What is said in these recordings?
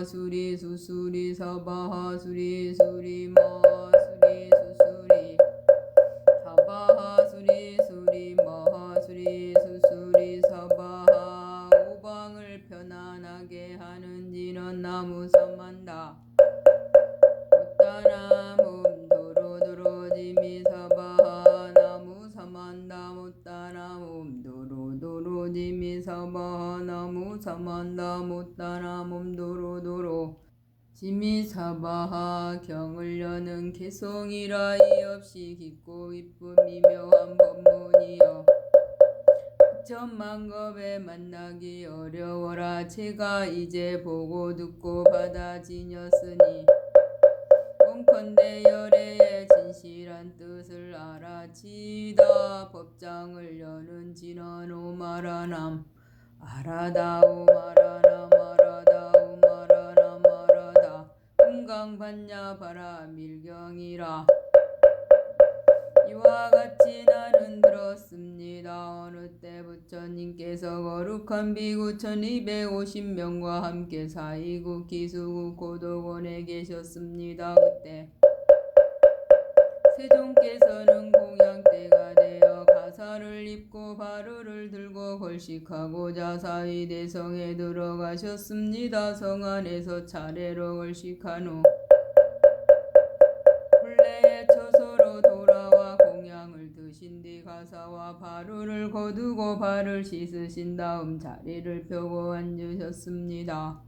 수리 수수리 사바하 수리 수리 마 수리 수수리 사바하 수리 수리 마하 수리 수수리 사바하. 오방을 편안하게 하는 지는 나무 삼만다. 못다나무 도로도로지미 사바하. 나무 삼만다 못다나무 도로도로지미 사바하. 나무 삼만다 못다나무 도로도로 지미 사바하. 경을 여는 개성이라 이없이 깊고 이쁨이 묘한 법문이여 천만겁에 만나기 어려워라. 제가 이제 보고 듣고 받아지녔으니 원컨대 열애의 진실한 뜻을 알아지다. 법장을 여는 진언오 마라남 알아다오 마라남 알아다오 마라남 알아다. 금강반야 바라 밀경이라. 이와 같이 나는 들었습니다. 어느 때 부처님께서 거룩한 비구 1250명과 함께 사이국 기수국 고도원에 계셨습니다. 그때 세종께서는 공양대가 되어 가사를 입고 바루를 들고 걸식하고자 사위대성에 들어가셨습니다. 성 안에서 차례로 걸식한 후 본래의 처소로 돌아와 공양을 드신 뒤 가사와 바루를 거두고 발을 씻으신 다음 자리를 펴고 앉으셨습니다.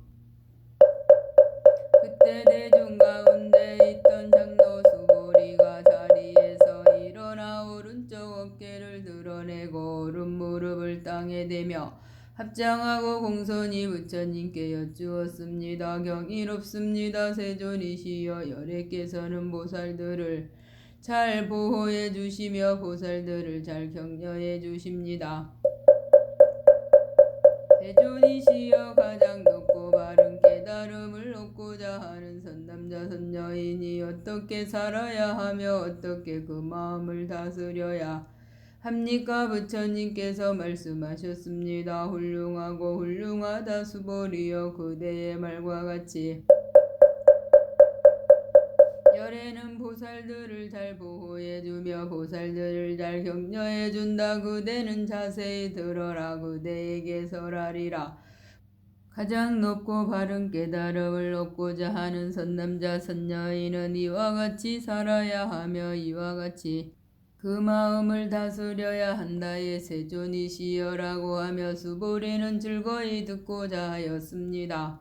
그때 대중 가운데 있던 장로 수보리가 자리에서 일어나 오른쪽 어깨를 드러내고 오른 무릎을 땅에 대며 합장하고 공손히 부처님께 여쭈었습니다. 경이롭습니다. 세존이시여 열애께서는 보살들을 잘 보호해 주시며 보살들을 잘 격려해 주십니다. 세존이시여 가장 높고 바른 깨달음을 얻고자 하는 선남자 선녀인이 어떻게 살아야 하며 어떻게 그 마음을 다스려야 합니까? 부처님께서 말씀하셨습니다. 훌륭하고 훌륭하다 수보리여. 그대의 말과 같이 열애는 보살들을 잘 보호해주며 보살들을 잘 격려해준다. 그대는 자세히 들어라. 그대에게 설하리라. 가장 높고 바른 깨달음을 얻고자 하는 선남자 선녀인은 이와 같이 살아야 하며 이와 같이 그 마음을 다스려야 한다에 세존이시여라고 하며 수보리는 즐거이 듣고자 하였습니다.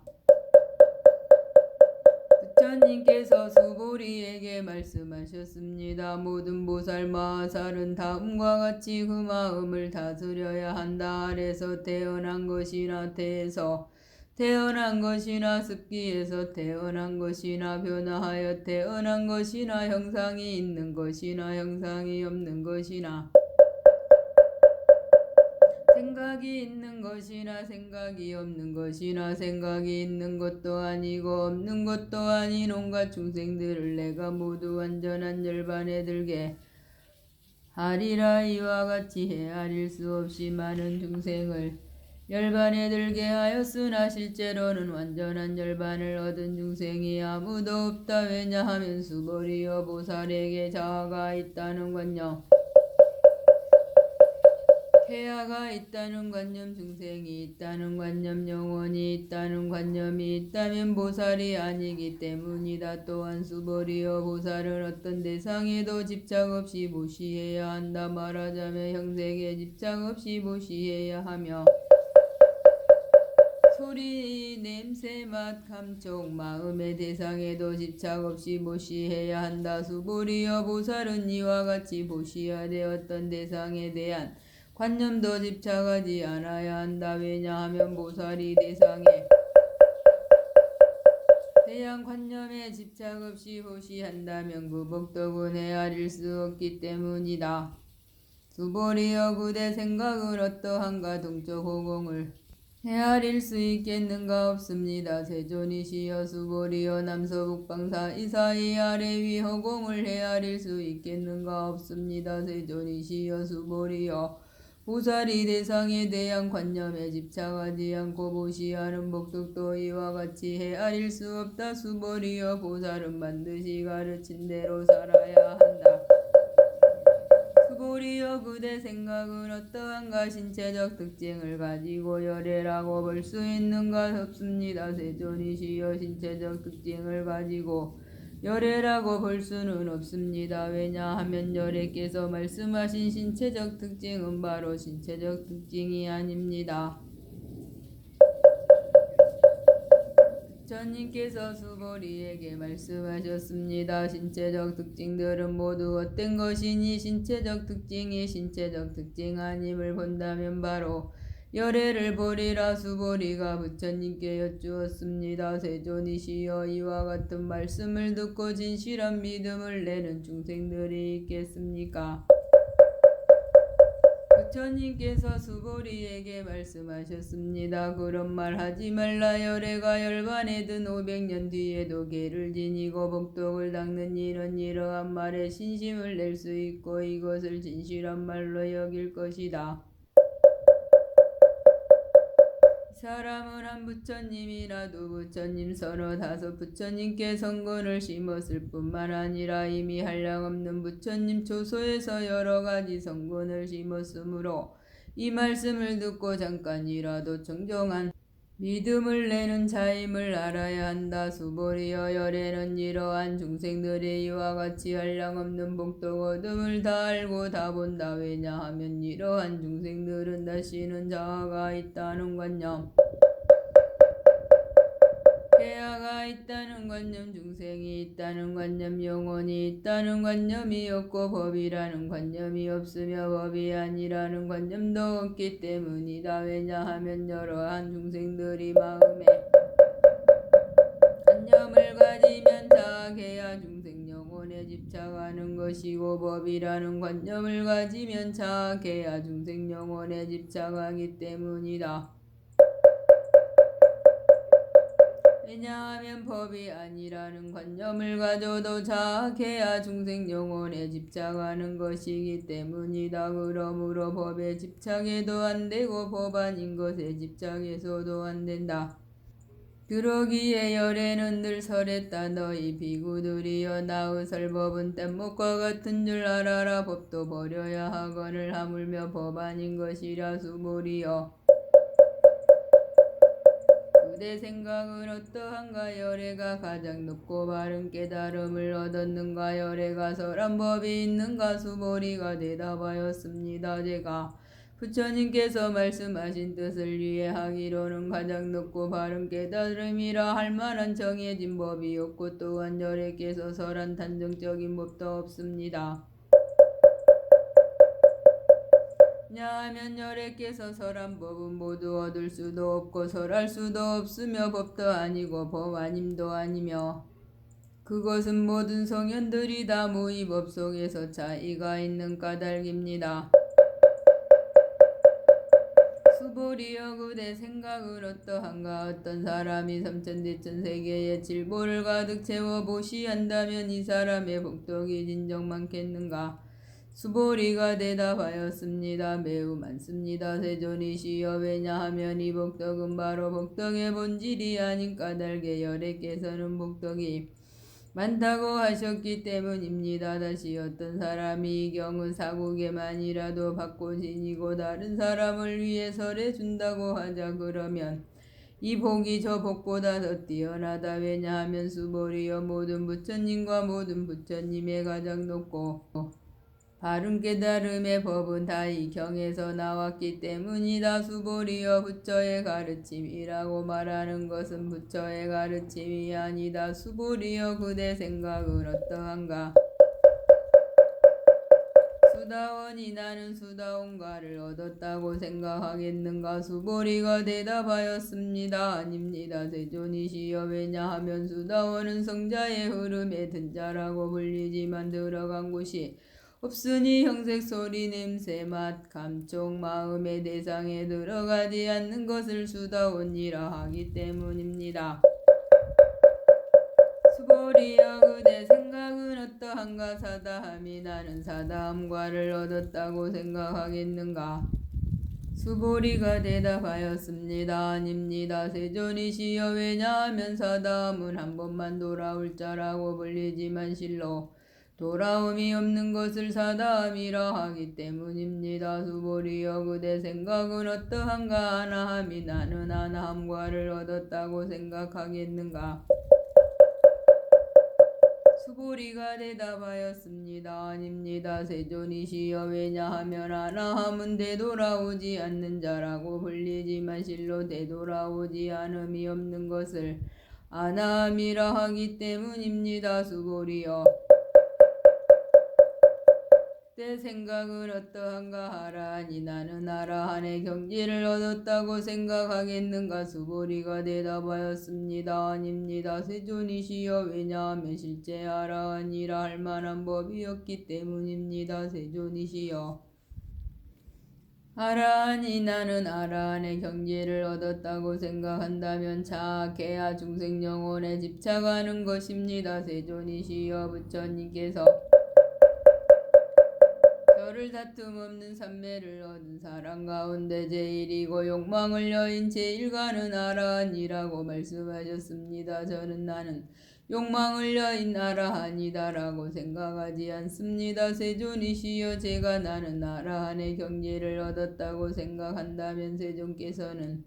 부처님께서 수보리에게 말씀하셨습니다. 모든 보살 마하살은 다음과 같이 그 마음을 다스려야 한다. 아래서 태어난 것이나 태에서 태어난 것이나 습기에서 태어난 것이나 변화하여 태어난 것이나 형상이 있는 것이나 형상이 없는 것이나 생각이 있는 것이나 생각이 없는 것이나 생각이 있는 것도 아니고 없는 것도 아닌 온갖 중생들을 내가 모두 완전한 열반에 들게 하리라. 이와 같이 헤아릴 수 없이 많은 중생을 열반에 들게 하였으나 실제로는 완전한 열반을 얻은 중생이 아무도 없다. 왜냐하면 수보리여 보살에게 자아가 있다는 관념, 폐하가 있다는 관념, 중생이 있다는 관념, 영혼이 있다는 관념이 있다면 보살이 아니기 때문이다. 또한 수보리여 보살은 어떤 대상에도 집착 없이 보시해야 한다. 말하자면 형색에 집착 없이 보시해야 하며 소리, 냄새, 맛, 감촉, 마음의 대상에도 집착 없이 보시해야 한다. 수보리여 보살은 이와 같이 보시하되 어떤 대상에 대한 관념도 집착하지 않아야 한다. 왜냐하면 보살이 대상에 대한 관념에 집착 없이 보시한다면 그 복덕은 헤아릴 수 없기 때문이다. 수보리여 그대 생각은 어떠한가? 동쪽 호공을 헤아릴 수 있겠는가? 없습니다. 세존이시여 수보리여 남서북방사 이 사이 아래 위 허공을 헤아릴 수 있겠는가? 없습니다. 세존이시여 수보리여 보살이 대상에 대한 관념에 집착하지 않고 보시하는 복덕도 이와 같이 헤아릴 수 없다. 수보리여 보살은 반드시 가르친 대로 살아야 한다. 수보리여 그대 생각은 어떠한가. 신체적 특징을 가지고 열애라고 볼 수 있는가? 없습니다. 세존이시여 신체적 특징을 가지고 열애라고 볼 수는 없습니다. 왜냐하면 열애께서 말씀하신 신체적 특징은 바로 신체적 특징이 아닙니다. 부처님께서 수보리에게 말씀하셨습니다. 신체적 특징들은 모두 헛된 것이니 신체적 특징이 신체적 특징 아님을 본다면 바로 열애를 보리라. 수보리가 부처님께 여쭈었습니다. 세존이시여 이와 같은 말씀을 듣고 진실한 믿음을 내는 중생들이 있겠습니까? 부처님께서 수보리에게 말씀하셨습니다. 그런 말 하지 말라. 열애가 열반에 든 500년 뒤에도 개를 지니고 복덕을 닦는 이는 이러한 말에 신심을 낼 수 있고 이것을 진실한 말로 여길 것이다. 사람은 한 부처님이라도 부처님 서너 다섯 부처님께 성근을 심었을 뿐만 아니라 이미 한량없는 부처님 초소에서 여러 가지 성근을 심었으므로 이 말씀을 듣고 잠깐이라도 정정한 믿음을 내는 자임을 알아야 한다. 수보리여 열애는 이러한 중생들이 이와 같이 한량없는 복덕 어둠을 다 알고 다 본다. 왜냐하면 이러한 중생들은 다시는 자아가 있다는 관념, 폐하가 있다는 관념, 중생이 있다는 관념, 영혼이 있다는 관념이 없고 법이라는 관념이 없으며 법이 아니라는 관념도 없기 때문이다. 왜냐하면 여러한 중생들이 마음에 관념을 가지면 자학해야 중생 영혼에 집착하는 것이고 법이라는 관념을 가지면 자학해야 중생 영혼에 집착하기 때문이다. 왜냐하면 법이 아니라는 관념을 가져도 자학해야 중생 영혼에 집착하는 것이기 때문이다. 그러므로 법에 집착해도 안되고 법 아닌 것에 집착해서도 안된다. 그러기에 열애는 늘 설했다. 너희 비구들이여 나의 설법은 뗏목과 같은 줄 알아라. 법도 버려야 하거늘 하물며 법 아닌 것이라. 수보리여 그대 생각은 어떠한가. 열애가 가장 높고 바른 깨달음을 얻었는가. 열애가 설한 법이 있는가. 수보리가 대답하였습니다. 제가 부처님께서 말씀하신 뜻을 이해하기로는 가장 높고 바른 깨달음이라 할 만한 정해진 법이 없고 또한 열애께서 설한 단정적인 법도 없습니다. 왜냐하면 열애께서 설한 법은 모두 얻을 수도 없고 설할 수도 없으며 법도 아니고 법 아님도 아니며 그것은 모든 성현들이 다 모의 법 속에서 차이가 있는 까닭입니다. 수보리여 그대 생각은 어떠한가. 어떤 사람이 삼천대천세계의 질보를 가득 채워 보시한다면 이 사람의 복덕이 진정 많겠는가. 수보리가 대답하였습니다. 매우 많습니다. 세존이시여 왜냐하면 이 복덕은 바로 복덕의 본질이 아닌 까닭에 열애께서는 복덕이 많다고 하셨기 때문입니다. 다시 어떤 사람이 이 경은 사국에만이라도 받고 지니고 다른 사람을 위해 설해준다고 하자. 그러면 이 복이 저 복보다 더 뛰어나다. 왜냐하면 수보리여 모든 부처님과 모든 부처님의 가장 높고 바른 깨달음의 법은 다 이 경에서 나왔기 때문이다. 수보리여 부처의 가르침이라고 말하는 것은 부처의 가르침이 아니다. 수보리여 그대 생각은 어떠한가. 수다원이 나는 수다원가를 얻었다고 생각하겠는가. 수보리가 대답하였습니다. 아닙니다. 세존이시여 왜냐하면 수다원은 성자의 흐름에 든 자라고 불리지만 들어간 곳이 없으니 형색, 소리, 냄새, 맛, 감촉, 마음의 대상에 들어가지 않는 것을 수다원이라 하기 때문입니다. 수보리여 그대 생각은 어떠한가. 사다함이 나는 사다함과를 얻었다고 생각하겠는가. 수보리가 대답하였습니다. 아닙니다. 세존이시여. 왜냐하면 사다음은 한 번만 돌아올 자라고 불리지만 실로 돌아옴이 없는 것을 사다음이라 하기 때문입니다. 수보리여. 그대 생각은 어떠한가? 하나함이 나는 하나함과를 얻었다고 생각하겠는가? 수보리가 대답하였습니다. 아닙니다. 세존이시여. 왜냐하면 하나함은 되돌아오지 않는 자라고 불리지만 실로 되돌아오지 않음이 없는 것을 하나함이라 하기 때문입니다. 수보리여. 내 생각은 어떠한가? 하라하니 나는 하라한의 경지를 얻었다고 생각하겠는가? 수보리가 대답하였습니다. 아닙니다. 세존이시여. 왜냐하면 실제 하라하니라 할 만한 법이 없기 때문입니다. 세존이시여. 하라하니 나는 하라한의 경지를 얻었다고 생각한다면 자아케야 중생 영혼에 집착하는 것입니다. 세존이시여. 부처님께서 별을 다툼 없는 삼매를 얻은 사람 가운데 제일이고 욕망을 여인 제일가는 아라한이라고 말씀하셨습니다. 저는 나는 욕망을 여인 아라한이다라고 생각하지 않습니다. 세존이시여. 제가 나는 아라한의 경지를 얻었다고 생각한다면 세존께서는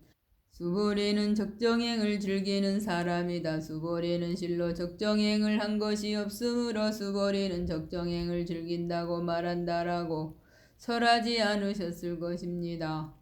수보리는 적정행을 즐기는 사람이다. 수보리는 실로 적정행을 한 것이 없으므로 수보리는 적정행을 즐긴다고 말한다라고 설하지 않으셨을 것입니다.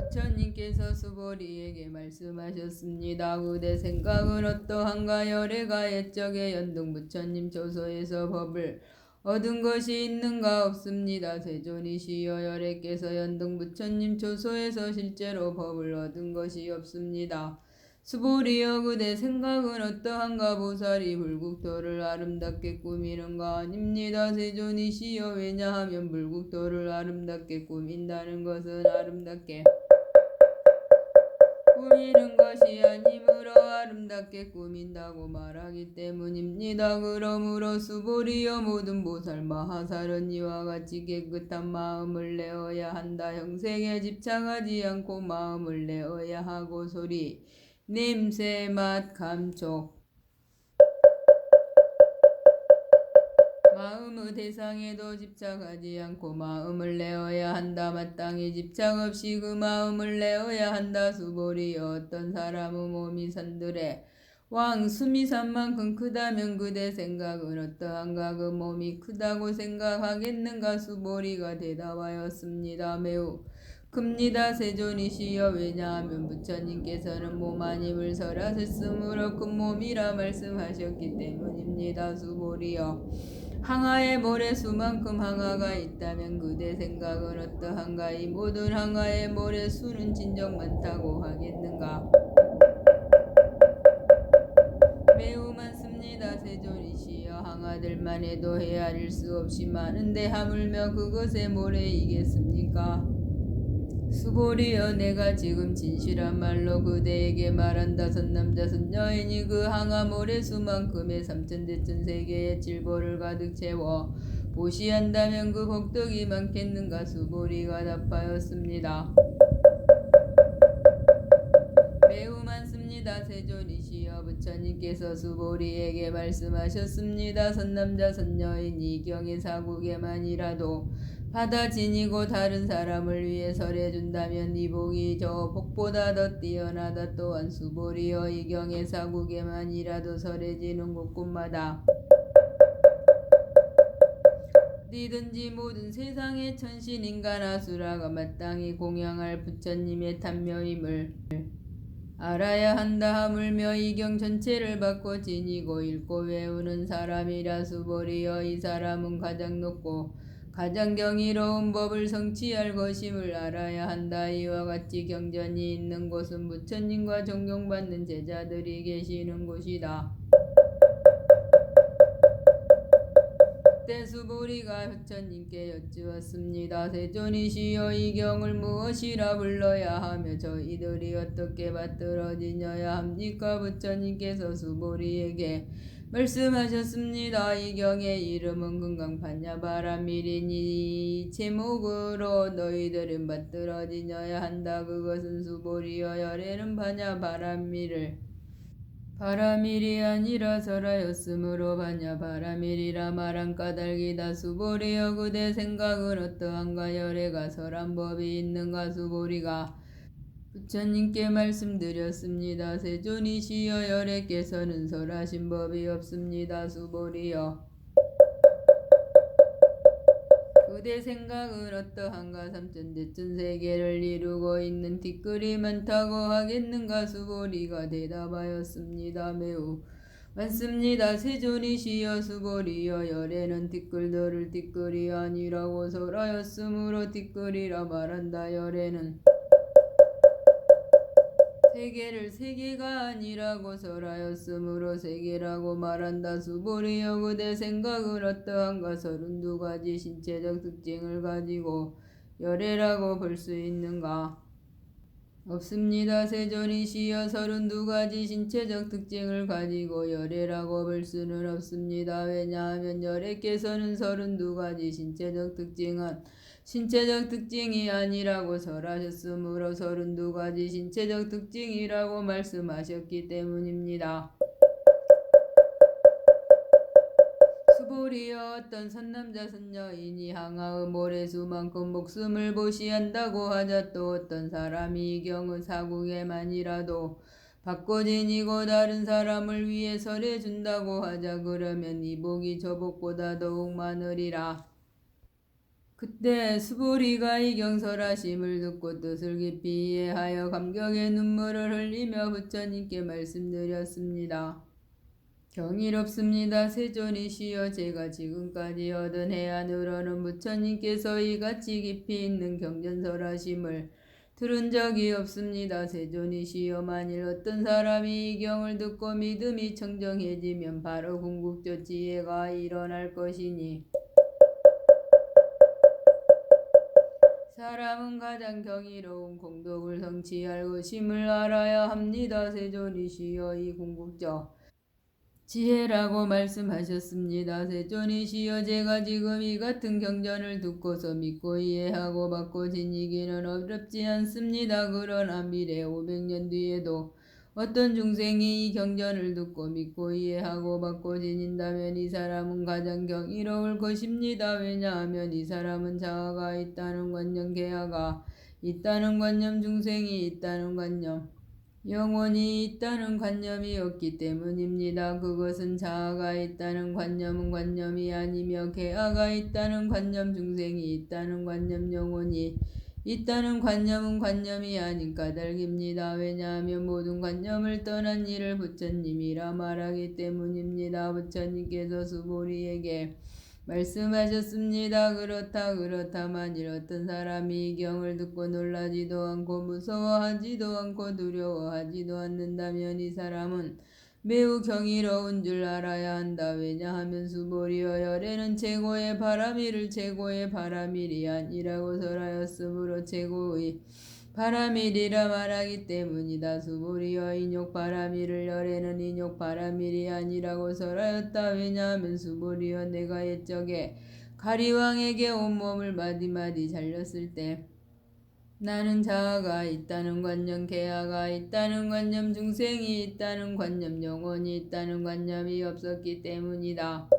부처님께서 수보리에게 말씀하셨습니다. 그대 생각은 어떠한가? 열애가 옛적에 연등 부처님 조소에서 법을 얻은 것이 있는가? 없습니다. 세존이시여. 열애께서 연등 부처님 조소에서 실제로 법을 얻은 것이 없습니다. 수보리여. 그대 생각은 어떠한가? 보살이 불국토를 아름답게 꾸미는가? 아닙니다. 세존이시여. 왜냐하면 불국토를 아름답게 꾸민다는 것은 아름답게 꾸미는 것이 아니므로 아름답게 꾸민다고 말하기 때문입니다. 그러므로 수보리여. 모든 보살 마하살은 이와 같이 깨끗한 마음을 내어야 한다. 형생에 집착하지 않고 마음을 내어야 하고 소리, 냄새, 맛, 감촉, 마음의 대상에도 집착하지 않고 마음을 내어야 한다. 마땅히 집착 없이 그 마음을 내어야 한다. 수보리여. 어떤 사람의 몸이 산들의 왕 수미산만큼 크다면 그대 생각은 어떠한가? 그 몸이 크다고 생각하겠는가? 수보리가 대답하였습니다. 매우 큽니다. 세존이시여. 왜냐하면 부처님께서는 몸 아님을 설하셨으므로 큰 몸이라 말씀하셨기 때문입니다. 수보리여. 항아의 모래수만큼 항아가 있다면 그대 생각은 어떠한가? 이 모든 항아의 모래수는 진정 많다고 하겠는가? 매우 많습니다. 세존이시여. 항아들만 해도 헤아릴 수 없이 많은데 하물며 그것의 모래이겠습니까? 수보리여. 내가 지금 진실한 말로 그대에게 말한다. 선남자 선여인이 그 항아 모래수만큼의 삼천대천세계의 질보를 가득 채워 보시한다면 그 복덕이 많겠는가? 수보리가 답하였습니다. 매우 많습니다. 세존이시여. 부처님께서 수보리에게 말씀하셨습니다. 선남자 선여인이 경의 사국에만이라도 바다 지니고 다른 사람을 위해 설해준다면 이 복이 저 복보다 더 뛰어나다. 또한 수보리여. 이 경의 사국에만이라도 설해지는 곳곳마다 어디든지 모든 세상의 천신 인간 아수라가 마땅히 공양할 부처님의 탐묘임을 알아야 한다. 하물며 이 경 전체를 받고 지니고 읽고 외우는 사람이라. 수보리여. 이 사람은 가장 높고 가장 경이로운 법을 성취할 것임을 알아야 한다. 이와 같이 경전이 있는 곳은 부처님과 존경받는 제자들이 계시는 곳이다. 그때 수보리가 부처님께 여쭈었습니다. 세존이시여. 이 경을 무엇이라 불러야 하며 저희들이 어떻게 받들어지녀야 합니까? 부처님께서 수보리에게 말씀하셨습니다. 이 경의 이름은 금강판야바라밀이니 제목으로 너희들은 받들어지녀야 한다. 그것은 수보리여 열에는 반야바라밀을 바라밀이 아니라 설하였으므로 반야바라밀이라 말한 까닭이다. 수보리여 그대 생각은 어떠한가. 열애가 설한 법이 있는가. 수보리가 부처님께 말씀드렸습니다. 세존이시여 열애께서는 설하신 법이 없습니다. 수보리여 그대 생각은 어떠한가. 삼천대천 세계를 이루고 있는 티끌이 많다고 하겠는가. 수보리가 대답하였습니다. 매우 많습니다. 세존이시여 수보리여 열애는 티끌들을 티끌이 아니라고 설하였으므로 티끌이라 말한다. 열애는 세계를 세계가 아니라고 설하였으므로 세계라고 말한다. 수보리여 그대 생각은 어떠한가. 32가지 신체적 특징을 가지고 열애라고 볼 수 있는가. 없습니다. 세존이시여 32가지 신체적 특징을 가지고 열애라고 볼 수는 없습니다. 왜냐하면 열애께서는 32가지 신체적 특징이 아니라고 설하셨으므로 32가지 신체적 특징이라고 말씀하셨기 때문입니다. 수보리여 어떤 선남자 선여인이 항아의 모래수만큼 목숨을 보시한다고 하자. 또 어떤 사람이 이 경우 사국에만이라도 바꿔지니고 다른 사람을 위해 설해준다고 하자. 그러면 이 복이 저 복보다 더욱 많으리라. 그때 수보리가 이 경설하심을 듣고 뜻을 깊이 이해하여 감격의 눈물을 흘리며 부처님께 말씀드렸습니다. 경이롭습니다. 세존이시여 제가 지금까지 얻은 해안으로는 부처님께서 이같이 깊이 있는 경전설하심을 들은 적이 없습니다. 세존이시여 만일 어떤 사람이 이 경을 듣고 믿음이 청정해지면 바로 궁극적 지혜가 일어날 것이니 사람은 가장 경이로운 공덕을 성취할 것임을 알아야 합니다. 세존이시여 이 궁극적 지혜라고 말씀하셨습니다. 세존이시여 제가 지금 이 같은 경전을 듣고서 믿고 이해하고 받고 지니기는 어렵지 않습니다. 그러나 미래 500년 뒤에도 어떤 중생이 이 경전을 듣고 믿고 이해하고 받고 지닌다면 이 사람은 가장 경이로울 것입니다. 왜냐하면 이 사람은 자아가 있다는 관념, 계아가 있다는 관념, 중생이 있다는 관념, 영혼이 있다는 관념이 없기 때문입니다. 그것은 자아가 있다는 관념은 관념이 아니며 계아가 있다는 관념, 중생이 있다는 관념, 영혼이 있다는 관념은 관념이 아닌 까닭입니다. 왜냐하면 모든 관념을 떠난 이를 부처님이라 말하기 때문입니다. 부처님께서 수보리에게 말씀하셨습니다. 그렇다 만일 어떤 사람이 이 경을 듣고 놀라지도 않고 무서워하지도 않고 두려워하지도 않는다면 이 사람은 매우 경이로운 줄 알아야 한다. 왜냐하면 수보리여 열애는 최고의 바라밀을 최고의 바라밀이 아니라고 설하였으므로 최고의 바라밀이라 말하기 때문이다. 수보리여 인욕 바라밀을 열애는 인욕 바라밀이 아니라고 설하였다. 왜냐하면 수보리여 내가 옛적에 가리왕에게 온몸을 마디마디 잘렸을 때 나는 자아가 있다는 관념, 계아가 있다는 관념, 중생이 있다는 관념, 영혼이 있다는 관념이 없었기 때문이다.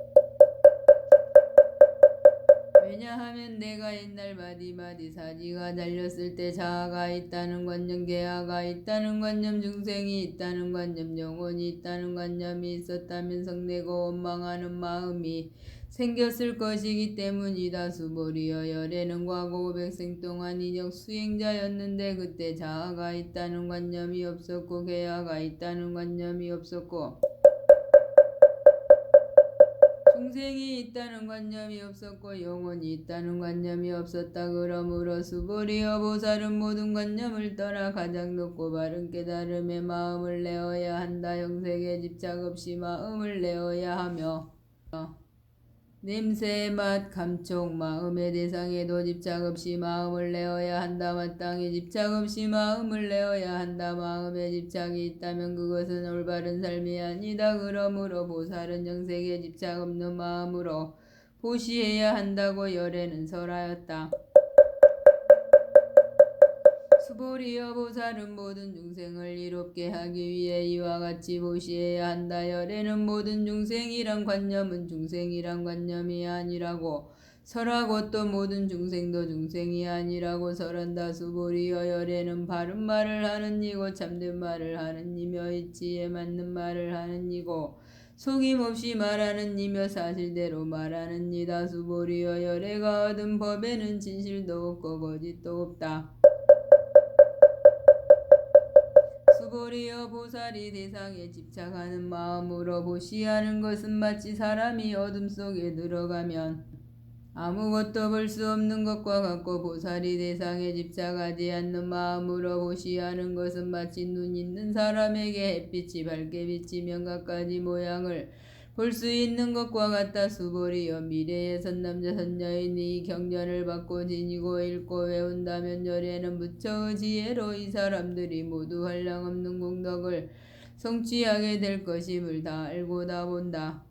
왜냐하면 내가 옛날 마디마디 사지가 잘렸을 때 자아가 있다는 관념, 계아가 있다는 관념, 중생이 있다는 관념, 영혼이 있다는 관념이 있었다면 성내고 원망하는 마음이 생겼을 것이기 때문이다. 수보리여 열애는 과거 500생 동안 인욕 수행자였는데 그때 자아가 있다는 관념이 없었고 계아가 있다는 관념이 없었고 중생이 있다는 관념이 없었고 영혼이 있다는 관념이 없었다. 그러므로 수보리여 보살은 모든 관념을 떠나 가장 높고 바른 깨달음에 마음을 내어야 한다. 형색에 집착 없이 마음을 내어야 하며 냄새, 맛, 감촉, 마음의 대상에도 집착 없이 마음을 내어야 한다. 마땅히 집착 없이 마음을 내어야 한다. 마음에 집착이 있다면 그것은 올바른 삶이 아니다. 그러므로 보살은 영생에 집착 없는 마음으로 보시해야 한다고 열애는 설하였다. 수보리여 보살은 모든 중생을 이롭게 하기 위해 이와 같이 보시해야 한다. 열애는 모든 중생이란 관념은 중생이란 관념이 아니라고 설하고 또 모든 중생도 중생이 아니라고 설한다. 수보리여 열애는 바른 말을 하는 이고 참된 말을 하는 이며 이치에 맞는 말을 하는 이고 속임없이 말하는 이며 사실대로 말하는 이다. 수보리여 열애가 얻은 법에는 진실도 없고 거짓도 없다. 수보리여 보살이 대상에 집착하는 마음으로 보시하는 것은 마치 사람이 어둠 속에 들어가면 아무것도 볼 수 없는 것과 같고, 보살이 대상에 집착하지 않는 마음으로 보시하는 것은 마치 눈 있는 사람에게 햇빛이 밝게 비치면 갖가지 모양을 볼 수 있는 것과 같다. 수보리여 미래의 선남자 선녀인이 이 경전을 받고 지니고 읽고 외운다면 열애는 부처의 지혜로 이 사람들이 모두 한량없는 공덕을 성취하게 될 것임을 다 알고 다 본다.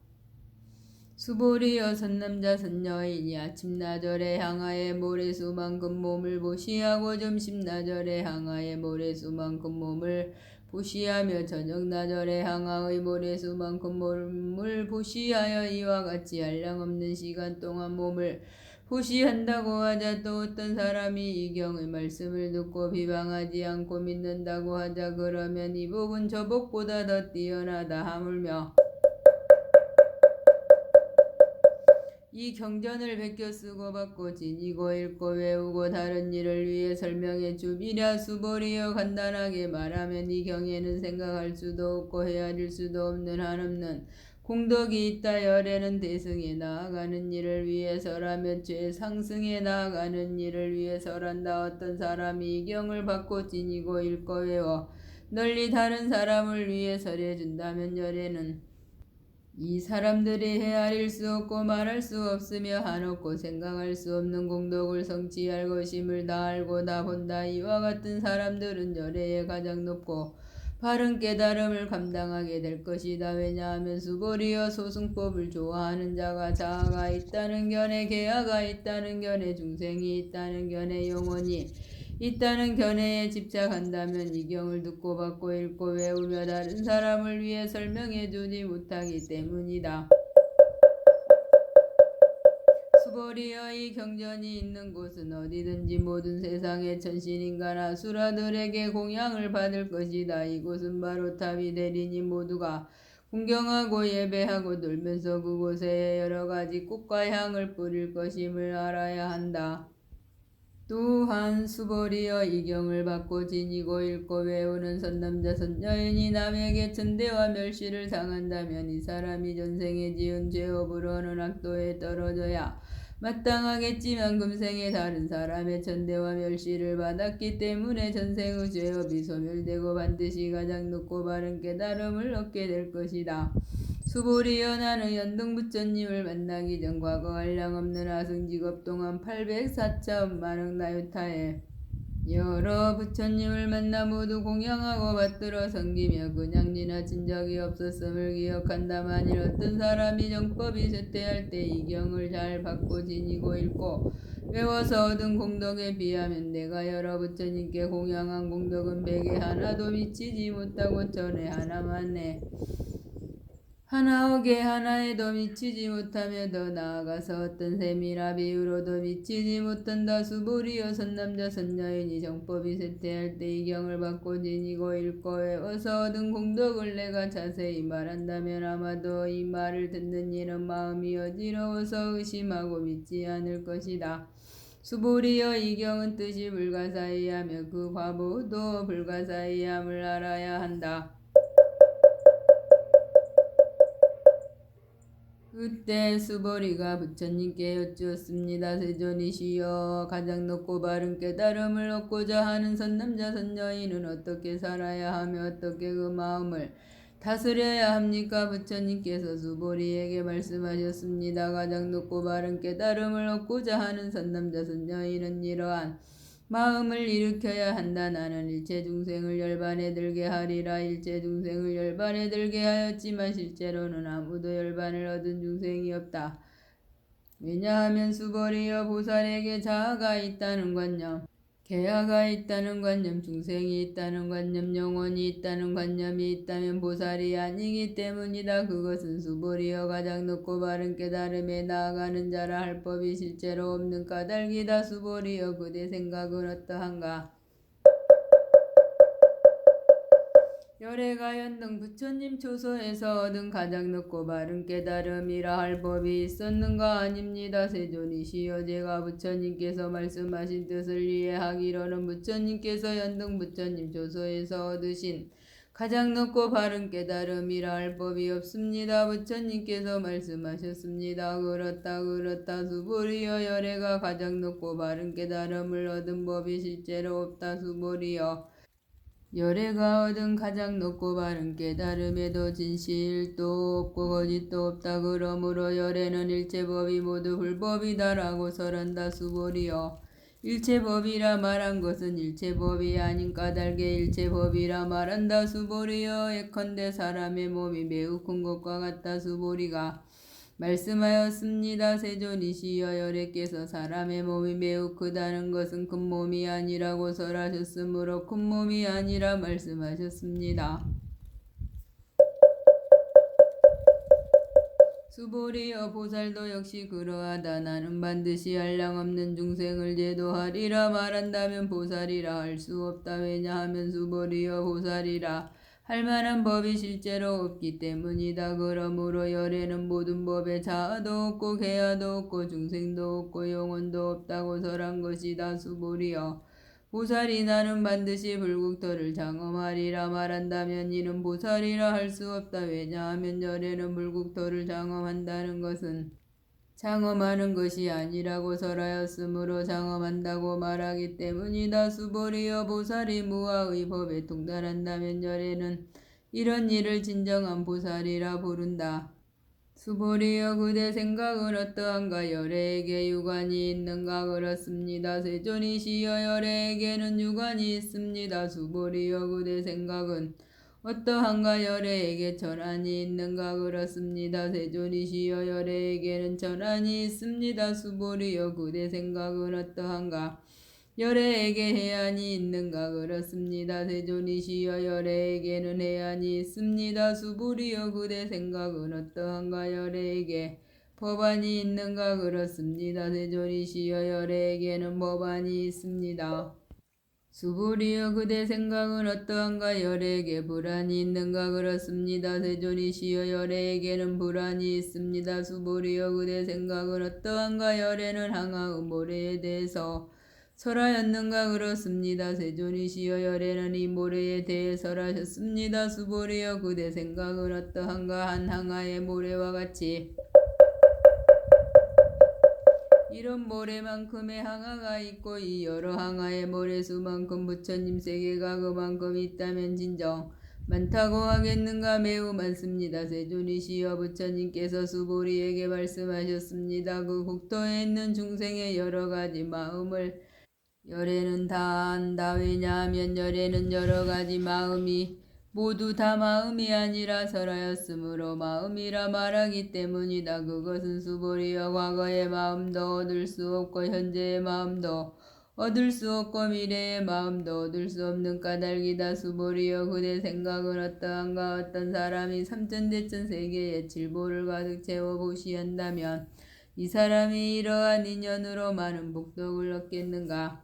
수보리여 선남자 선녀인이 아침나절에 향하에 모래수만큼 몸을 보시하고 점심나절에 향하에 모래수만큼 몸을 보시하며 저녁나절에 향하의 모래수만큼 몸을 보시하여 이와 같이 한량없는 시간 동안 몸을 보시한다고 하자. 또 어떤 사람이 이 경의 말씀을 듣고 비방하지 않고 믿는다고 하자. 그러면 이 복은 저 복보다 더 뛰어나다 하물며 이 경전을 베껴 쓰고 받고 지니고 읽고 외우고 다른 일을 위해 설명해 주비랴. 수보리여 간단하게 말하면 이 경에는 생각할 수도 없고 헤아릴 수도 없는 한없는 공덕이 있다. 열애는 대승에 나아가는 일을 위해서라면 최상승에 나아가는 일을 위해서란다. 어떤 사람이 이 경을 받고 지니고 읽고 외워 널리 다른 사람을 위해 설해준다면 열애는 이 사람들이 헤아릴 수 없고 말할 수 없으며 한없고 생각할 수 없는 공덕을 성취할 것임을 다 알고 다 본다. 이와 같은 사람들은 열애에 가장 높고 바른 깨달음을 감당하게 될 것이다. 왜냐하면 수보리여 소승법을 좋아하는 자가 자아가 있다는 견해, 계아가 있다는 견해, 중생이 있다는 견해, 영혼이 있다는 견해에 집착한다면 이 경을 듣고 받고 읽고 외우며 다른 사람을 위해 설명해 주지 못하기 때문이다. 수보리여 이 경전이 있는 곳은 어디든지 모든 세상의 천신인간 아수라들에게 공양을 받을 것이다. 이곳은 바로 탑이 되리니 모두가 궁경하고 예배하고 놀면서 그곳에 여러 가지 꽃과 향을 뿌릴 것임을 알아야 한다. 또한 수보리여 이 경을 받고 지니고 읽고 외우는 선남자 선녀인이 남에게 천대와 멸시를 당한다면 이 사람이 전생에 지은 죄업으로는 악도에 떨어져야 마땅하겠지만 금생에 다른 사람의 천대와 멸시를 받았기 때문에 전생의 죄업이 소멸되고 반드시 가장 높고 바른 깨달음을 얻게 될 것이다. 수보리여 나는 연등부처님을 만나기 전 과거 한량없는 아승직업 동안 804차 만흥나유타에 여러 부처님을 만나 모두 공양하고 받들어 섬기며 그냥 지나친 적이 없었음을 기억한다. 만일 어떤 사람이 정법이 쇠퇴할 때 이 경을 잘 받고 지니고 읽고 외워서 얻은 공덕에 비하면 내가 여러 부처님께 공양한 공덕은 100에 하나도 미치지 못하고 천에 하나만 해 하나억에 하나에도 미치지 못하며 더 나아가서 어떤 셈이나 비유로도 미치지 못한다. 수보리여 선남자 선녀인이 정법이 쇠퇴할 때 이 경을 받고 지니고 읽고 외워서 얻은 공덕을 내가 자세히 말한다면 아마도 이 말을 듣는 이는 마음이 어지러워서 의심하고 믿지 않을 것이다. 수보리여 이 경은 뜻이 불가사의하며 그 과보도 불가사의함을 알아야 한다. 그때 수보리가 부처님께 여쭈었습니다. 세존이시여, 가장 높고 바른 깨달음을 얻고자 하는 선남자 선녀인은 어떻게 살아야 하며 어떻게 그 마음을 다스려야 합니까? 부처님께서 수보리에게 말씀하셨습니다. 가장 높고 바른 깨달음을 얻고자 하는 선남자 선녀인은 이러한 마음을 일으켜야 한다. 나는 일체 중생을 열반에 들게 하리라. 일체 중생을 열반에 들게 하였지만 실제로는 아무도 열반을 얻은 중생이 없다. 왜냐하면 수보리여 보살에게 자아가 있다는 관념, 개아가 있다는 관념, 중생이 있다는 관념, 영혼이 있다는 관념이 있다면 보살이 아니기 때문이다. 그것은 수보리여 가장 높고 바른 깨달음에 나아가는 자라 할 법이 실제로 없는 까닭이다. 수보리여 그대 생각은 어떠한가? 열애가 연등 부처님 초소에서 얻은 가장 높고 바른 깨달음이라 할 법이 있었는가? 아닙니다. 세존이시여 제가 부처님께서 말씀하신 뜻을 이해하기로는 부처님께서 연등 부처님 초소에서 얻으신 가장 높고 바른 깨달음이라 할 법이 없습니다. 부처님께서 말씀하셨습니다. 그렇다 수보리여 열애가 가장 높고 바른 깨달음을 얻은 법이 실제로 없다. 수보리여 열애가 얻은 가장 높고 바른 깨달음에도 진실도 없고 거짓도 없다. 그러므로 열애는 일체법이 모두 불법이다라고 설한다. 수보리여 일체법이라 말한 것은 일체법이 아닌 까닭에 일체법이라 말한다. 수보리여 예컨대 사람의 몸이 매우 큰 것과 같다. 수보리가 말씀하였습니다. 세존이시여 열애께서 사람의 몸이 매우 크다는 것은 큰 몸이 아니라고 설하셨으므로 큰 몸이 아니라 말씀하셨습니다. 수보리여 보살도 역시 그러하다. 나는 반드시 한량없는 중생을 제도하리라 말한다면 보살이라 할 수 없다. 왜냐하면 수보리여 보살이라 할 만한 법이 실제로 없기 때문이다. 그러므로 열애는 모든 법에 자아도 없고 개아도 없고 중생도 없고 영혼도 없다고 설한 것이다. 수보리여 보살이 나는 반드시 불국토를 장엄하리라 말한다면 이는 보살이라 할 수 없다. 왜냐하면 열애는 불국토를 장엄한다는 것은 장엄하는 것이 아니라고 설하였으므로 장엄한다고 말하기 때문이다. 수보리여 보살이 무아의 법에 통달한다면 열애는 이런 일을 진정한 보살이라 부른다. 수보리여 그대 생각은 어떠한가? 열애에게 유관이 있는가? 그렇습니다. 세존이시여 열애에게는 유관이 있습니다. 수보리여 그대 생각은 어떠한가? 열애에게 전환이 있는가? 그렇습니다. 세존이시여 열애에게는 전환이 있습니다. 수보리여 그대 생각은 어떠한가? 열애에게 해안이 있는가? 그렇습니다. 세존이시여 열애에게는 해안이 있습니다. 수보리여 그대 생각은 어떠한가? 열애에게 법안이 있는가? 그렇습니다. 세존이시여 열애에게는 법안이 있습니다. 수보리여 그대 생각은 어떠한가? 열애에게 불안이 있는가? 그렇습니다. 세존이시여 열애에게는 불안이 있습니다. 수보리여 그대 생각은 어떠한가? 열애는 항아의 모래에 대해서 설하였는가? 그렇습니다. 세존이시여 열애는 이 모래에 대해 설하셨습니다. 수보리여 그대 생각은 어떠한가? 한 항아의 모래와 같이 이런 모래만큼의 항아가 있고 이 여러 항아의 모래수만큼 부처님 세계가 그만큼 있다면 진정 많다고 하겠는가? 매우 많습니다. 세존이시여 부처님께서 수보리에게 말씀하셨습니다. 그 국토에 있는 중생의 여러 가지 마음을 열애는 다 안다. 왜냐하면 열애는 여러 가지 마음이 모두 다 마음이 아니라 설하였으므로 마음이라 말하기 때문이다. 그것은 수보리여 과거의 마음도 얻을 수 없고 현재의 마음도 얻을 수 없고 미래의 마음도 얻을 수 없는 까닭이다. 수보리여 그대 생각은 어떠한가? 어떤 사람이 삼천대천 세계에 칠보를 가득 채워 보시한다면 이 사람이 이러한 인연으로 많은 복덕을 얻겠는가?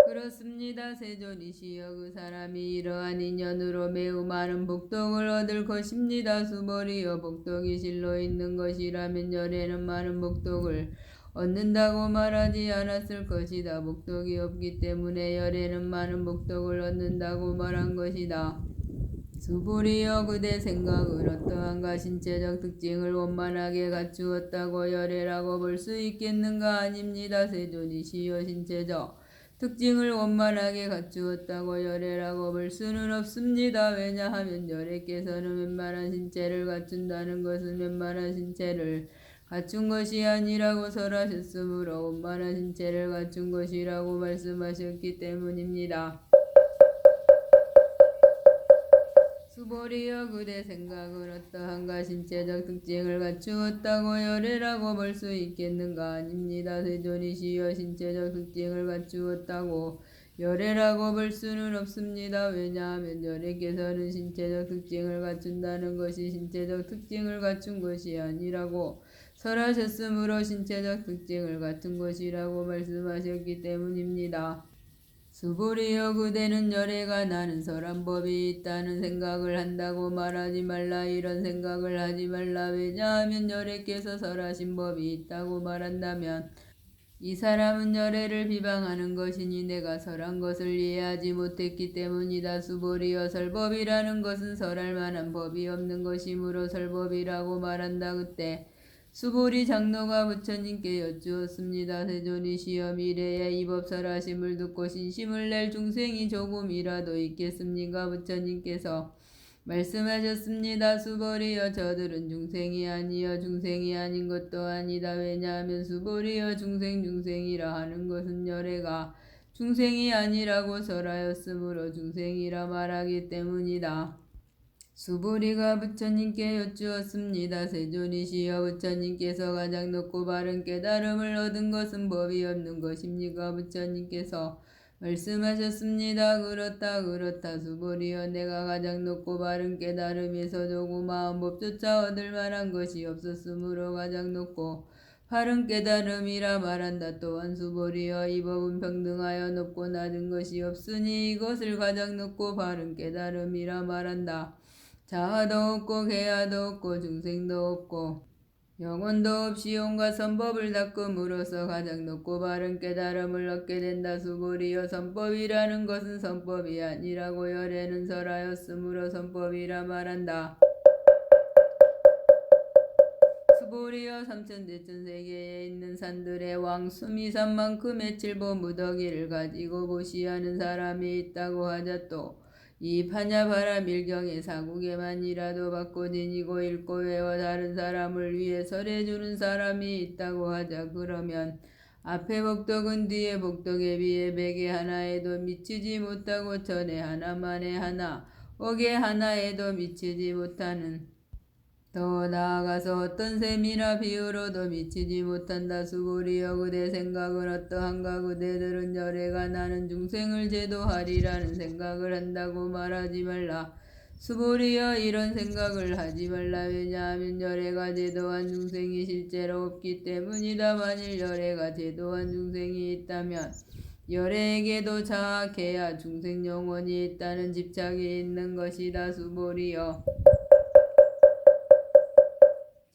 그렇습니다. 세존이시여 그 사람이 이러한 인연으로 매우 많은 복덕을 얻을 것입니다. 수보리여 복덕이 실로 있는 것이라면 열애는 많은 복덕을 얻는다고 말하지 않았을 것이다. 복덕이 없기 때문에 열애는 많은 복덕을 얻는다고 말한 것이다. 수보리여 그대 생각은 어떠한가? 신체적 특징을 원만하게 갖추었다고 열애라고 볼 수 있겠는가? 아닙니다. 세존이시여 신체적 특징을 원만하게 갖추었다고 열애라고 볼 수는 없습니다. 왜냐하면 열애께서는 웬만한 신체를 갖춘다는 것은 웬만한 신체를 갖춘 것이 아니라고 설하셨으므로 원만한 신체를 갖춘 것이라고 말씀하셨기 때문입니다. 수보리여 그대 생각은 어떠한가? 신체적 특징을 갖추었다고 열애라고 볼 수 있겠는가? 아닙니다. 세존이시여 신체적 특징을 갖추었다고 열애라고 볼 수는 없습니다. 왜냐하면 열애께서는 신체적 특징을 갖춘다는 것이 신체적 특징을 갖춘 것이 아니라고 설하셨으므로 신체적 특징을 갖춘 것이라고 말씀하셨기 때문입니다. 수보리여 그대는 열애가 나는 설한 법이 있다는 생각을 한다고 말하지 말라. 이런 생각을 하지 말라. 왜냐하면 열애께서 설하신 법이 있다고 말한다면 이 사람은 열애를 비방하는 것이니 내가 설한 것을 이해하지 못했기 때문이다. 수보리여 설법이라는 것은 설할 만한 법이 없는 것이므로 설법이라고 말한다. 그때 수보리 장로가 부처님께 여쭈었습니다. 세존이시여 미래에 이 법 설하심을 듣고 신심을 낼 중생이 조금이라도 있겠습니까? 부처님께서 말씀하셨습니다. 수보리여 저들은 중생이 아니여 중생이 아닌 것도 아니다. 왜냐하면 수보리여 중생이라 하는 것은 열애가 중생이 아니라고 설하였으므로 중생이라 말하기 때문이다. 수보리가 부처님께 여쭈었습니다. 세존이시여 부처님께서 가장 높고 바른 깨달음을 얻은 것은 법이 없는 것입니까? 부처님께서 말씀하셨습니다. 그렇다 수보리여 내가 가장 높고 바른 깨달음에서 조그마한 법조차 얻을 만한 것이 없었으므로 가장 높고 바른 깨달음이라 말한다. 또한 수보리여 이 법은 평등하여 높고 낮은 것이 없으니 이것을 가장 높고 바른 깨달음이라 말한다. 자아도 없고 개아도 없고 중생도 없고 영혼도 없이 온갖 선법을 닦음으로써 가장 높고 바른 깨달음을 얻게 된다. 수보리여 선법이라는 것은 선법이 아니라고 열애는 설하였으므로 선법이라 말한다. 수보리여 삼천대천세계에 있는 산들의 왕 수미산만큼의 칠보 무더기를 가지고 보시하는 사람이 있다고 하자. 또 이 파냐바라 밀경의 사국에만이라도 받고 지니고 읽고 외워 다른 사람을 위해 설해주는 사람이 있다고 하자. 그러면 앞에 복덕은 뒤에 복덕에 비해 백에 하나에도 미치지 못하고 천에 하나만에 하나 억에 하나에도 미치지 못하는 더 나아가서 어떤 셈이나 비유로도 미치지 못한다. 수보리여 그대 생각은 어떠한가? 그대들은 열애가 나는 중생을 제도하리라는 생각을 한다고 말하지 말라. 수보리여 이런 생각을 하지 말라. 왜냐하면 열애가 제도한 중생이 실제로 없기 때문이다. 만일 열애가 제도한 중생이 있다면 열애에게도 자아, 개야, 중생 영혼이 있다는 집착이 있는 것이다. 수보리여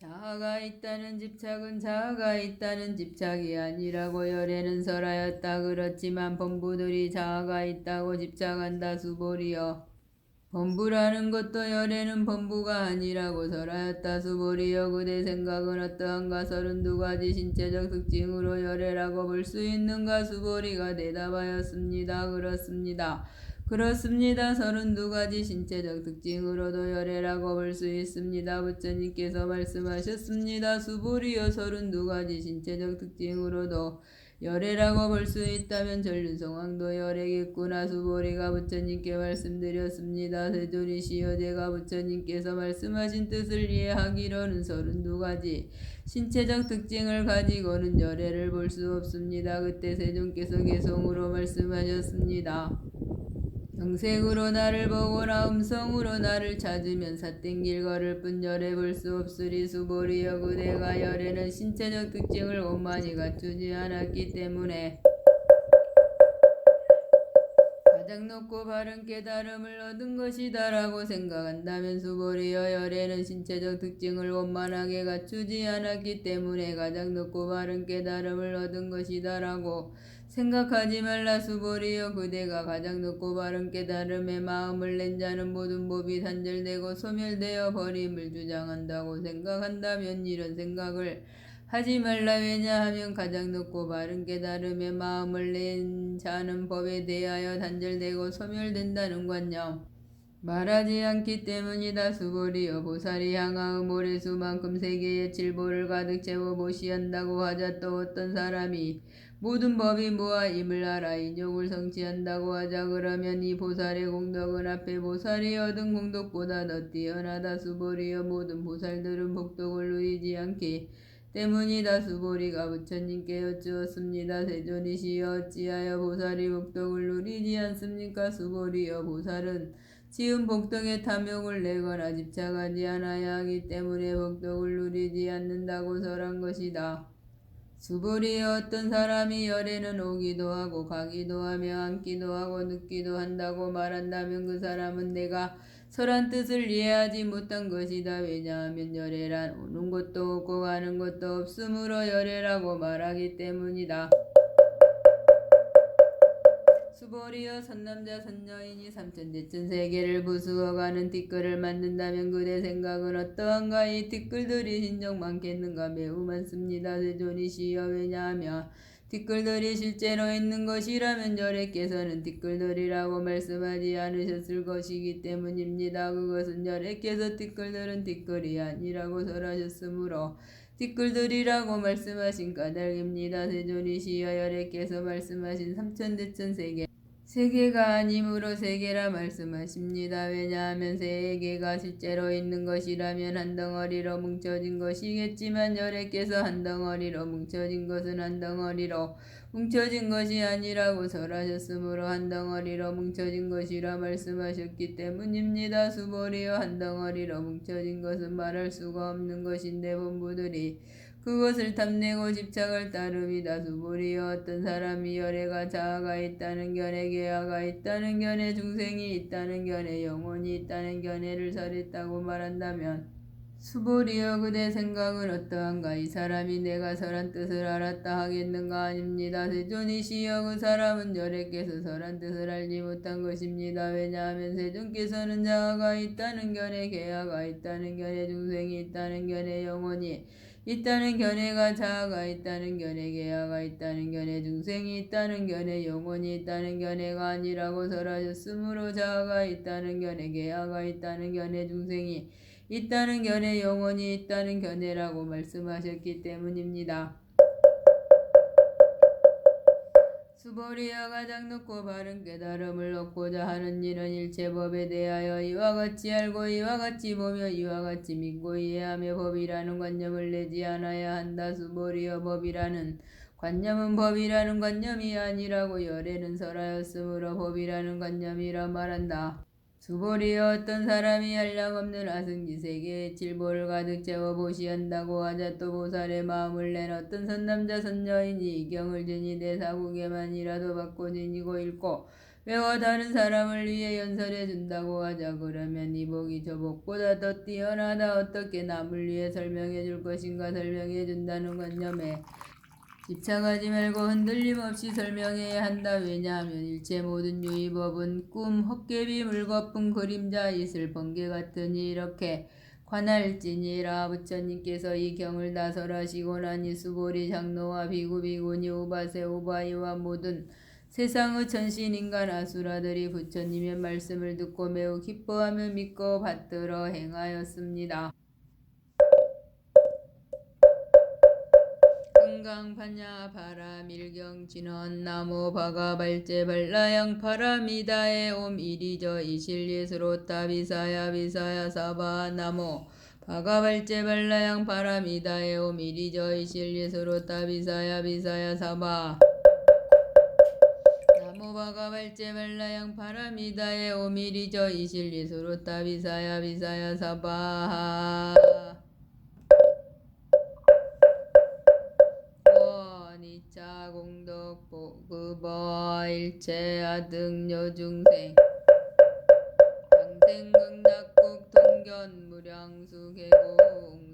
자아가 있다는 집착은 자아가 있다는 집착이 아니라고 열애는 설하였다. 그렇지만 범부들이 자아가 있다고 집착한다. 수보리여 범부라는 것도 열애는 범부가 아니라고 설하였다. 수보리여 그대 생각은 어떠한가? 32가지 신체적 특징으로 열애라고 볼 수 있는가? 수보리가 대답하였습니다. 그렇습니다. 32가지 신체적 특징으로도 열애라고 볼 수 있습니다. 부처님께서 말씀하셨습니다. 수보리여 32가지 신체적 특징으로도 열애라고 볼 수 있다면 전륜성왕도 열애겠구나. 수보리가 부처님께 말씀드렸습니다. 세존이시여 제가 부처님께서 말씀하신 뜻을 이해하기로는 32가지 신체적 특징을 가지고는 열애를 볼 수 없습니다. 그때 세존께서 개성으로 말씀하셨습니다. 영색으로 나를 보거나 음성으로 나를 찾으면 삿땡길 걸을 뿐 열애 볼 수 없으리. 수보리여 그대가 열애는 신체적 특징을 원만히 갖추지 않았기 때문에 가장 높고 바른 깨달음을 얻은 것이다 라고 생각한다면 수보리여 열애는 신체적 특징을 원만하게 갖추지 않았기 때문에 가장 높고 바른 깨달음을 얻은 것이다 라고 생각하지 말라. 수보리여 그대가 가장 높고 바른 깨달음에 마음을 낸 자는 모든 법이 단절되고 소멸되어 버림을 주장한다고 생각한다면 이런 생각을 하지 말라. 왜냐하면 가장 높고 바른 깨달음에 마음을 낸 자는 법에 대하여 단절되고 소멸된다는 관념 말하지 않기 때문이다. 수보리여 보살이 향하의 모래수만큼 세계의 칠보를 가득 채워 보시한다고 하자. 또 어떤 사람이 모든 법이 무아임을 알아 인욕을 성취한다고 하자. 그러면 이 보살의 공덕은 앞에 보살이 얻은 공덕보다 더 뛰어나다. 수보리여 모든 보살들은 복덕을 누리지 않기 때문이다. 수보리가 부처님께 여쭈었습니다. 세존이시여 어찌하여 보살이 복덕을 누리지 않습니까? 수보리여 보살은 지은 복덕에 탐욕을 내거나 집착하지 않아야 하기 때문에 복덕을 누리지 않는다고 설한 것이다. 수보리여 어떤 사람이 열에는 오기도 하고 가기도 하며 앉기도 하고 눕기도 한다고 말한다면 그 사람은 내가 설한 뜻을 이해하지 못한 것이다. 왜냐하면 열애란 오는 것도 없고 가는 것도 없으므로 열애라고 말하기 때문이다. 수보리여 선남자 선여인이 삼천대천 세계를 부수어가는 티끌을 만든다면 그대 생각은 어떠한가? 이 티끌들이 진정 많겠는가? 매우 많습니다. 세존이시여 왜냐하면 티끌들이 실제로 있는 것이라면 열애께서는 티끌들이라고 말씀하지 않으셨을 것이기 때문입니다. 그것은 열애께서 티끌들은 티끌이 아니라고 설하셨으므로 티끌들이라고 말씀하신 까닭입니다. 세존이시여 열애께서 말씀하신 삼천대천 세계가 아니므로 세계라 말씀하십니다. 왜냐하면 세계가 실제로 있는 것이라면 한 덩어리로 뭉쳐진 것이겠지만 열애께서 한 덩어리로 뭉쳐진 것은 한 덩어리로 뭉쳐진 것이 아니라고 설하셨으므로 한 덩어리로 뭉쳐진 것이라 말씀하셨기 때문입니다. 수보리여 한 덩어리로 뭉쳐진 것은 말할 수가 없는 것인데 본부들이 그것을 탐내고 집착을 따름이다. 수보리여 어떤 사람이 열애가 자아가 있다는 견해 계아가 있다는 견해 중생이 있다는 견해 영혼이 있다는 견해를 설했다고 말한다면 수보리여 그대 생각은 어떠한가? 이 사람이 내가 설한 뜻을 알았다 하겠는가? 아닙니다. 세존이시여 그 사람은 열애께서 설한 뜻을 알지 못한 것입니다. 왜냐하면 세존께서는 자아가 있다는 견해 계아가 있다는 견해 중생이 있다는 견해 영혼이 있다는 견해가 자아가 있다는 견해 계아가 있다는 견해 중생이 있다는 견해 영혼이 있다는 견해가 아니라고 설하셨으므로 자아가 있다는 견해 계아가 있다는 견해 중생이 있다는 견해 영혼이 있다는 견해라고 말씀하셨기 때문입니다. 수보리여 가장 높고 바른 깨달음을 얻고자 하는 이는 일체법에 대하여 이와 같이 알고 이와 같이 보며 이와 같이 믿고 이해하며 법이라는 관념을 내지 않아야 한다. 수보리여 법이라는 관념은 법이라는 관념이 아니라고 열애는 설하였으므로 법이라는 관념이라 말한다. 수보리여 어떤 사람이 한량없는 아승지 세계의 칠보를 가득 채워 보시한다고 하자. 또 보살의 마음을 낸 어떤 선남자 선여인이 이 경을 지니 대사국에만이라도 받고 지니고 읽고 외워 다른 사람을 위해 연설해 준다고 하자. 그러면 이 복이 저 복보다 더 뛰어나다. 어떻게 남을 위해 설명해 줄 것인가? 설명해 준다는 관념에 집착하지 말고 흔들림 없이 설명해야 한다. 왜냐하면 일체 모든 유의법은 꿈, 헛개비, 물거품, 그림자, 이슬, 번개 같으니 이렇게 관할지니라. 부처님께서 이 경을 다 설하시고 나니 수보리 장로와 비구, 비구니, 우바세, 우바이와 모든 세상의 천신, 인간, 아수라들이 부처님의 말씀을 듣고 매우 기뻐하며 믿고 받들어 행하였습니다. 금강판야 바라밀경 진원 나무 바가발제 발라양 파라미다에 옴 이리저 이실예스로타 비사야 비사야 사바 나무 바가발제 발라양 파라미다에 옴 이리저 이실예스로타 비사야 비사야 사바 나무 바가발제 발라양 파라미다에 옴 이리저 이실예스로타 비사야 비사야 사바 니차 공덕 보급어 일체 아등여 중생 장생극락국 통견 무량수 계공